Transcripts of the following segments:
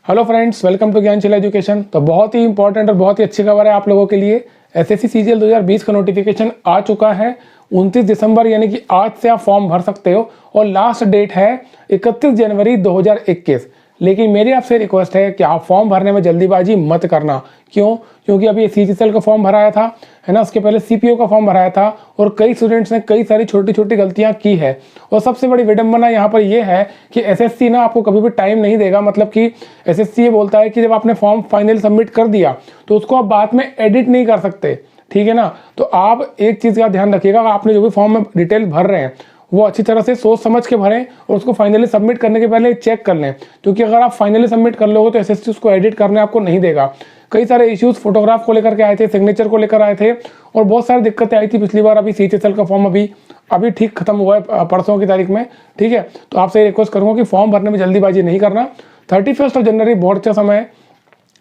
Hello friends, welcome to Gyansheel education. तो बहुत ही important और बहुत ही अच्छी खबर है आप लोगों के लिए। एसएससी सीजीएल 2020 का नोटिफिकेशन आ चुका है 29 दिसंबर, यानी कि आज से आप फॉर्म भर सकते हो और लास्ट डेट है 31 जनवरी 2021। लेकिन मेरी आपसे रिक्वेस्ट है कि आप फॉर्म भरने में जल्दीबाजी मत करना। क्यों? क्योंकि अभी सीजीएल का फॉर्म भराया था, है ना, उसके पहले सीपीओ का फॉर्म भराया था और कई स्टूडेंट्स ने कई सारी छोटी छोटी गलतियां की है। और सबसे बड़ी विडंबना यहाँ पर यह है कि एसएससी ना आपको कभी भी टाइम नहीं देगा। मतलब कि एसएससी ये बोलता है कि जब आपने फॉर्म फाइनल सबमिट कर दिया तो उसको आप बाद में एडिट नहीं कर सकते, ठीक है ना। तो आप एक चीज़ का ध्यान रखिएगा, आपने जो भी फॉर्म में डिटेल भर रहे हैं वो अच्छी तरह से सोच समझ के भरें और उसको फाइनली सबमिट करने के पहले चेक कर लें, क्योंकि अगर आप फाइनली सबमिट कर लोगे तो एसएससी उसको एडिट करने आपको नहीं देगा। कई सारे इश्यूज फोटोग्राफ को लेकर के आए थे, सिग्नेचर को लेकर आए थे और बहुत सारी दिक्कतें आई थी पिछली बार। अभी सीजीएल का फॉर्म अभी ठीक खत्म हुआ है परसों की तारीख में, ठीक है। तो आपसे रिक्वेस्ट करूंगा कि फॉर्म भरने में जल्दीबाजी नहीं करना। 31 जनवरी बहुत अच्छा समय है,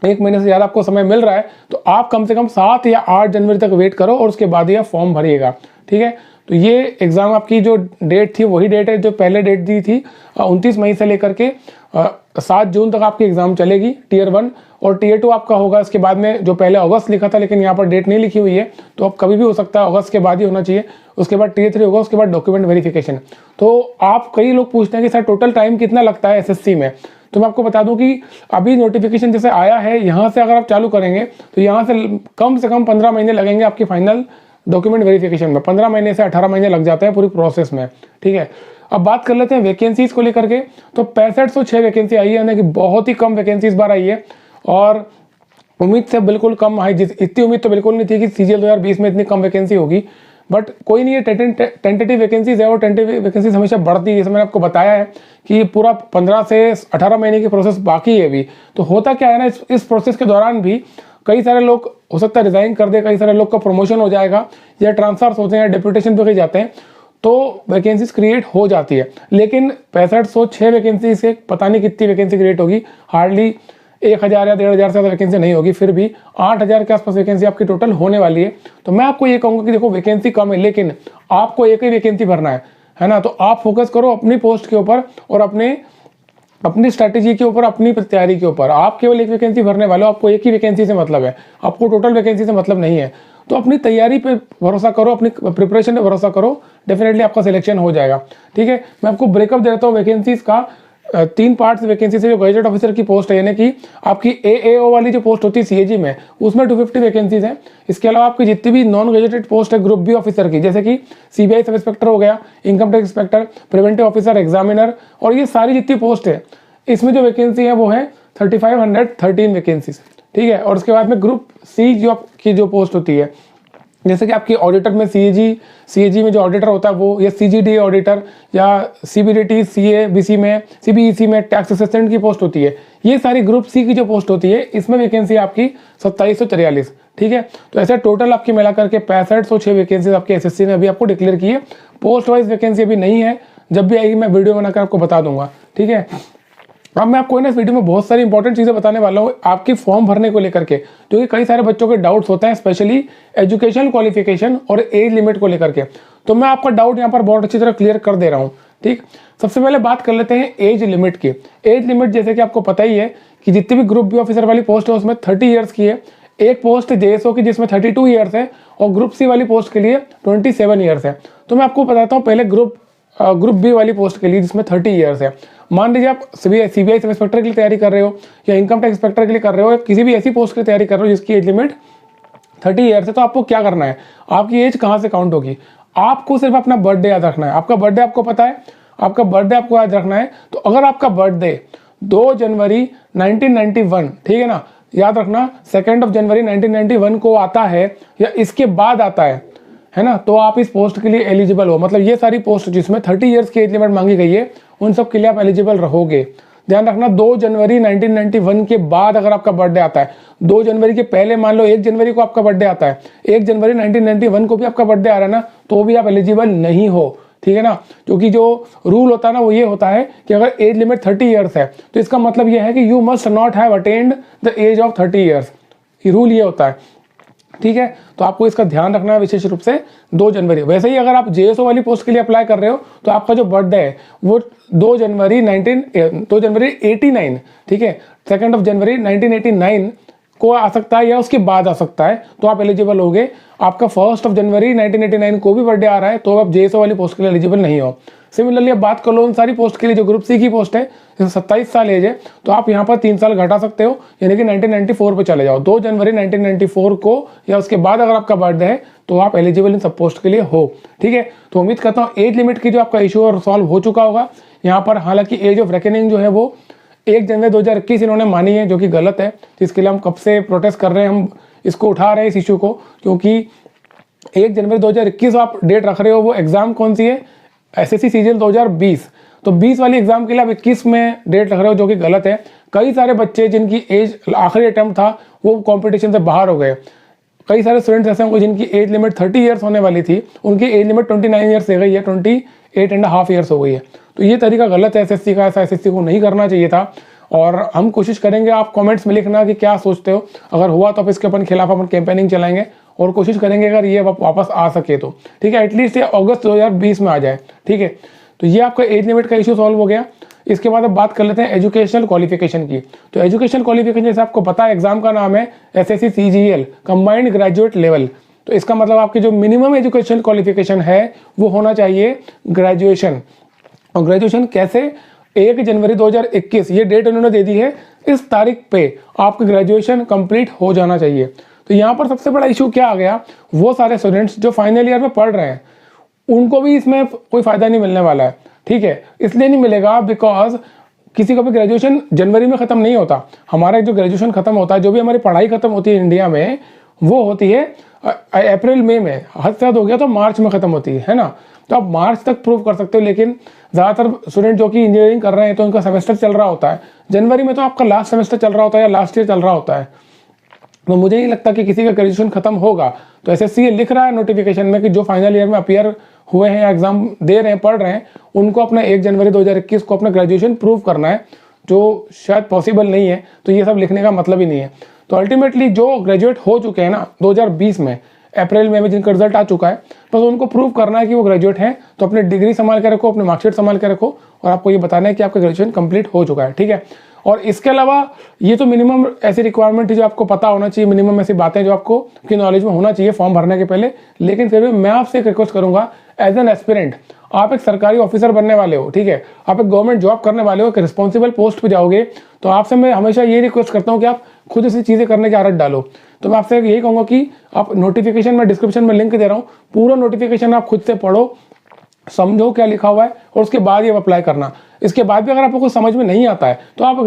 एक महीने से ज़्यादा आपको समय मिल रहा है, तो आप कम से कम 7 या 8 जनवरी तक वेट करो और उसके बाद ही आप फॉर्म भरिएगा, ठीक है। तो ये एग्ज़ाम आपकी जो डेट थी वही डेट है जो पहले डेट दी थी, 29 मई से लेकर के 7 जून तक आपकी एग्ज़ाम चलेगी टीयर 1, और टीयर 2 आपका होगा इसके बाद में। जो पहले अगस्त लिखा था लेकिन यहाँ पर डेट नहीं लिखी हुई है, तो अब कभी भी हो सकता है, अगस्त के बाद ही होना चाहिए। उसके बाद टीयर 3 होगा, उसके बाद डॉक्यूमेंट वेरिफिकेशन। तो आप, कई लोग पूछते हैं कि सर टोटल टाइम कितना लगता है एसएससी में, तो मैं आपको बता दूं कि अभी नोटिफिकेशन जैसे आया है, यहाँ से अगर आप चालू करेंगे तो यहाँ से कम 15 महीने लगेंगे आपकी फाइनल डॉक्यूमेंट वेरिफिकेशन में। 15 महीने से 18 महीने लग जाते हैं पूरी प्रोसेस में, ठीक है। अब बात कर लेते हैं वैकेंसीज को लेकर के। तो 6506 वैकेंसी आई है, यानी कि बहुत ही कम वैकेंसी इस बार आई है और उम्मीद से बिल्कुल कम आई। इतनी उम्मीद तो बिल्कुल नहीं थी कि सीजीएल 2020 में इतनी कम वैकेंसी होगी, बट कोई नहीं, है टेंटेटिव वैकेंसीज है और टेंटेटिव वैकेंसीज हमेशा बढ़ती है। जैसे मैंने आपको बताया है कि पूरा 15 से 18 महीने की प्रोसेस बाकी है अभी। तो होता क्या है ना, इस प्रोसेस के दौरान भी कई सारे लोग हो सकता है रिजाइन कर दे, कई सारे लोग का प्रमोशन हो जाएगा या ट्रांसफर्स होते हैं, डेप्यूटेशन पे कहीं जाते हैं, तो वैकेंसीज क्रिएट हो जाती है। लेकिन 6506 वैकेंसी से पता नहीं कितनी वैकेंसी क्रिएट होगी, हार्डली 1000 या 1500 से ज़्यादा वैकेंसी नहीं होगी, फिर भी 8000 के आसपास वैकेंसी आपकी टोटल होने वाली है। तो मैं आपको ये कहूँगा कि देखो वैकेंसी कम है लेकिन आपको एक ही वैकेंसी भरना है ना। तो आप फोकस करो अपनी पोस्ट के ऊपर और अपनी स्ट्रैटेजी के ऊपर, अपनी तैयारी के ऊपर। आप केवल एक वैकेंसी भरने वाले हो, आपको एक ही वैकेंसी से मतलब है, आपको टोटल वैकेंसी से मतलब नहीं है। तो अपनी तैयारी पे भरोसा करो, अपनी प्रिपरेशन पे भरोसा करो, डेफिनेटली आपका सिलेक्शन हो जाएगा, ठीक है। मैं आपको ब्रेकअप देता हूँ वैकेंसीज का। 3 पार्ट्स वैकेंसी से। जो गजेटेड ऑफिसर की पोस्ट है, यानी कि आपकी एएओ वाली जो पोस्ट होती है सीएजी में, उसमें 250 वैकेंसीज हैं। इसके अलावा आपकी जितनी भी नॉन गजेटेड पोस्ट है ग्रुप बी ऑफिसर की, जैसे कि सीबीआई सब इंस्पेक्टर हो गया, income tax inspector, preventive officer, examiner, और ये सारी जितनी पोस्ट है इसमें जो वैकेंसी है वो है 3513 वैकेंसीज, ठीक है। और उसके बाद में ग्रुप सी जो पोस्ट होती है, जैसे कि आपकी ऑडिटर में सीएजी में जो ऑडिटर होता है वो, या सीजीडी ऑडिटर, या सीबीडीटी, सीएबीसी में, सीबीईसी में टैक्स असिस्टेंट की पोस्ट होती है। ये सारी ग्रुप सी की जो पोस्ट होती है इसमें वैकेंसी आपकी 2743, ठीक है। तो ऐसे टोटल आपकी मिला करके 6506 वैकेंसी आपकी एसएससी ने अभी आपको डिक्लेयर की है। पोस्ट वाइज वैकेंसी अभी नहीं है, जब भी आएगी मैं वीडियो बनाकर आपको बता दूंगा, ठीक है। अब मैं आपको इस वीडियो में बहुत सारी इंपॉर्टेंट चीज़ें बताने वाला हूँ आपकी फॉर्म भरने को लेकर के, क्योंकि कई सारे बच्चों के डाउट्स होते हैं, स्पेशली एजुकेशन क्वालिफिकेशन और एज लिमिट को लेकर के। तो मैं आपका डाउट यहाँ पर बहुत अच्छी तरह क्लियर कर दे रहा हूँ, ठीक। सबसे पहले बात कर लेते हैं एज लिमिट की। एज लिमिट जैसे कि आपको पता ही है कि जितनी भी ग्रुप बी ऑफिसर वाली पोस्ट है उसमें 30 ईयर्स की है। एक पोस्ट है जेएसओ की जिसमें 32 ईयर्स है और ग्रुप सी वाली पोस्ट के लिए 27 ईयर्स है। तो मैं आपको बताता हूँ पहले ग्रुप बी वाली पोस्ट के लिए जिसमें 30 ईयर्स है। मान लीजिए आप सीबीआई सब इंस्पेक्टर के लिए तैयारी कर रहे हो या इनकम टैक्स इंस्पेक्टर के लिए कर रहे हो या किसी भी ऐसी पोस्ट की तैयारी कर रहे हो जिसकी एज लिमिट 30 ईयर्स है, तो आपको क्या करना है, आपकी एज कहाँ से काउंट होगी, आपको सिर्फ अपना बर्थडे याद रखना है। आपका बर्थडे आपको पता है, आपका बर्थडे आपको याद रखना है। तो अगर आपका बर्थडे 2 जनवरी 1991, ठीक है ना, याद रखना 2 जनवरी 1991 को आता है या इसके बाद आता है ना, तो आप इस पोस्ट के लिए एलिजिबल हो। मतलब ये सारी पोस्ट जिसमें 30 ईयर्स की एज लिमिट मांगी गई है उन सब के लिए आप एलिजिबल रहोगे। ध्यान रखना 2 जनवरी 1991 के बाद अगर आपका बर्थडे आता है, 2 जनवरी के पहले मान लो 1 जनवरी को आपका बर्थडे आता है, 1 जनवरी 1991 को भी आपका बर्थडे आ रहा है ना, तो भी आप एलिजिबल नहीं हो, ठीक है ना। क्योंकि जो रूल होता है ना वो ये होता है कि अगर एज लिमिट 30 ईयर्स है तो इसका मतलब ये है कि you must not have attend the age of 30 years. Rule ये होता है। ठीक है, तो आपको इसका ध्यान रखना है विशेष रूप से 2 जनवरी। वैसे ही अगर आप जेएसओ वाली पोस्ट के लिए अप्लाई कर रहे हो तो आपका जो बर्थडे है वो 2 जनवरी 89, ठीक है, 2 जनवरी 1989 को आ सकता है या उसके बाद आ सकता है, तो आप एलिजिबल होगे। आपका 1 जनवरी 1989 को भी बर्थडे आ रहा है तो आप जेएसओ वाली पोस्ट के लिए एलिजिबल नहीं हो। सिमिलरली अब बात कर लो उन सारी पोस्ट के लिए जो ग्रुप सी की पोस्ट है, जैसे 27 साल एज है, तो आप यहाँ पर 3 साल घटा सकते हो, यानी कि 1994 पे चले जाओ। 2 जनवरी 1994 को या उसके बाद अगर आपका बर्थडे है तो आप एलिजिबल इन सब पोस्ट के लिए हो। ठीक है, तो उम्मीद करता हूँ एज लिमिट की जो आपका इशू और सॉल्व हो चुका होगा। यहाँ पर हालांकि एज ऑफ रेकनिंग जो है वो 1 जनवरी 2021 इन्होंने मानी है, जो कि गलत है, जिसके लिए हम कब से प्रोटेस्ट कर रहे हैं, हम इसको उठा रहे हैं इस इशू को, क्योंकि 1 जनवरी 2021 आप डेट रख रहे हो, वो एग्जाम कौन सी है, एसएससी सीजीएल 2020, तो 20 वाली एग्जाम के लिए आप 21 में डेट रख रहे हो, जो कि गलत है। कई सारे बच्चे जिनकी एज आखिरी अटैम्प्ट था वो कंपटीशन से बाहर हो गए। कई सारे स्टूडेंट्स ऐसे होंगे जिनकी एज लिमिट 30 ईयर्स होने वाली थी, उनकी एज लिमिट 29 ईयर्स हो गई है, 28.5 ईयर्स हो गई है। तो ये तरीका गलत है एसएससी का, ऐसा एसएससी को नहीं करना चाहिए था। और हम कोशिश करेंगे, आप कमेंट्स में लिखना कि क्या सोचते हो, अगर हुआ तो आप इसके अपन खिलाफ अपन कैंपेनिंग चलाएंगे और कोशिश करेंगे अगर ये वापस आ सके तो, ठीक है, एटलीस्ट ये अगस्त 2020 में आ जाए। ठीक है, तो ये आपका एज लिमिट का इशू सॉल्व हो गया। इसके बाद अब बात कर लेते हैं एजुकेशनल क्वालिफिकेशन की। तो एजुकेशनल क्वालिफिकेशन जैसे आपको पता है एग्जाम का नाम है SSC CGL combined graduate level, तो इसका मतलब आपकी जो मिनिमम एजुकेशनल क्वालिफिकेशन है वो होना चाहिए ग्रेजुएशन। और ग्रेजुएशन कैसे, 1 जनवरी 2021 ये डेट उन्होंने दे दी है, इस तारीख पे आपका ग्रेजुएशन कंप्लीट हो जाना चाहिए। तो यहाँ पर सबसे बड़ा इशू क्या आ गया, वो सारे स्टूडेंट्स जो फाइनल ईयर में पढ़ रहे हैं उनको भी इसमें कोई फायदा नहीं मिलने वाला है। ठीक है, इसलिए नहीं मिलेगा बिकॉज किसी को भी ग्रेजुएशन जनवरी में ख़त्म नहीं होता। हमारा जो ग्रेजुएशन ख़त्म होता है, जो भी हमारी पढ़ाई ख़त्म होती है इंडिया में, वो होती है अप्रैल मई में, हद से हद हो गया तो मार्च में ख़त्म होती है ना। तो आप मार्च तक प्रूव कर सकते हो, लेकिन ज़्यादातर स्टूडेंट जो कि इंजीनियरिंग कर रहे हैं तो उनका सेमेस्टर चल रहा होता है जनवरी में, तो आपका लास्ट सेमेस्टर चल रहा होता है या लास्ट ईयर चल रहा होता है। तो मुझे नहीं लगता कि किसी का ग्रेजुएशन खत्म होगा। तो एसएससी लिख रहा है नोटिफिकेशन में कि जो फाइनल ईयर में अपीयर हुए हैं, एग्जाम दे रहे हैं, पढ़ रहे हैं, उनको अपना 1 जनवरी 2021 को अपना ग्रेजुएशन प्रूव करना है, जो शायद पॉसिबल नहीं है। तो ये सब लिखने का मतलब ही नहीं है। तो अल्टीमेटली जो ग्रेजुएट हो चुके हैं ना 2020 में अप्रैल में जिनका रिजल्ट आ चुका है, बस उनको प्रूव करना है कि वो ग्रेजुएट हैं। तो अपनी डिग्री संभाल के रखो, अपनी मार्कशीट संभाल के रखो, और आपको ये बताना है कि आपका ग्रेजुएशन कंप्लीट हो चुका है। ठीक है, और इसके अलावा ये तो मिनिमम ऐसी रिक्वायरमेंट है जो आपको पता होना चाहिए, मिनिमम ऐसी बातें जो आपको की नॉलेज में होना चाहिए फॉर्म भरने के पहले। लेकिन फिर भी मैं आपसे एक रिक्वेस्ट करूंगा, एज एन एस्पिरेंट, आप एक सरकारी ऑफिसर बनने वाले हो, ठीक है, आप एक गवर्नमेंट जॉब करने वाले हो, एक रिस्पॉन्सिबल पोस्ट पे जाओगे, तो आपसे मैं हमेशा ये रिक्वेस्ट करता हूँ कि आप खुद ऐसी चीज़ें करने की आदत डालो। तो मैं आपसे यही कहूँगा कि आप नोटिफिकेशन में डिस्क्रिप्शन में लिंक दे रहा हूँ, पूरा नोटिफिकेशन आप खुद से पढ़ो, समझो क्या लिखा हुआ है, और उसके बाद ये अप्लाई करना। इसके बाद भी अगर आपको कुछ समझ में नहीं आता है तो आप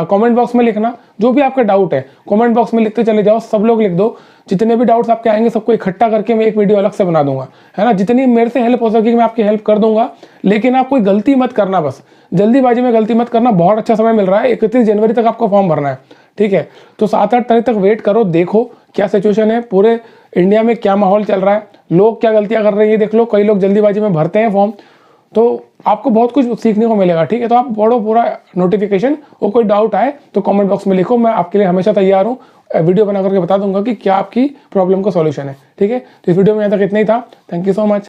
कमेंट बॉक्स में लिखना, जो भी आपका डाउट है कमेंट बॉक्स में लिखते चले जाओ, सब लोग लिख दो। जितने भी डाउट्स आपके आएंगे सबको इकट्ठा करके मैं एक वीडियो अलग से बना दूंगा, है ना। जितनी मेरे से हेल्प हो सकेगी मैं आपकी हेल्प कर दूंगा, लेकिन आप कोई गलती मत करना, बस जल्दीबाजी में गलती मत करना। बहुत अच्छा समय मिल रहा है, 31 जनवरी तक आपको फॉर्म भरना है, ठीक है। तो 7-8 तारीख तक वेट करो, देखो क्या सिचुएशन है, पूरे इंडिया में क्या माहौल चल रहा है, लोग क्या गलतियां कर रहे हैं, देख लो। कई लोग जल्दीबाजी में भरते हैं फॉर्म, तो आपको बहुत कुछ सीखने को मिलेगा, ठीक है। तो आप पढ़ो पूरा नोटिफिकेशन, और कोई डाउट आए तो कमेंट बॉक्स में लिखो, मैं आपके लिए हमेशा तैयार हूँ। वीडियो बना करके बता दूंगा कि क्या आपकी प्रॉब्लम का सॉल्यूशन है, ठीक है। तो इस वीडियो में यहाँ तक इतना ही था। Thank you so much.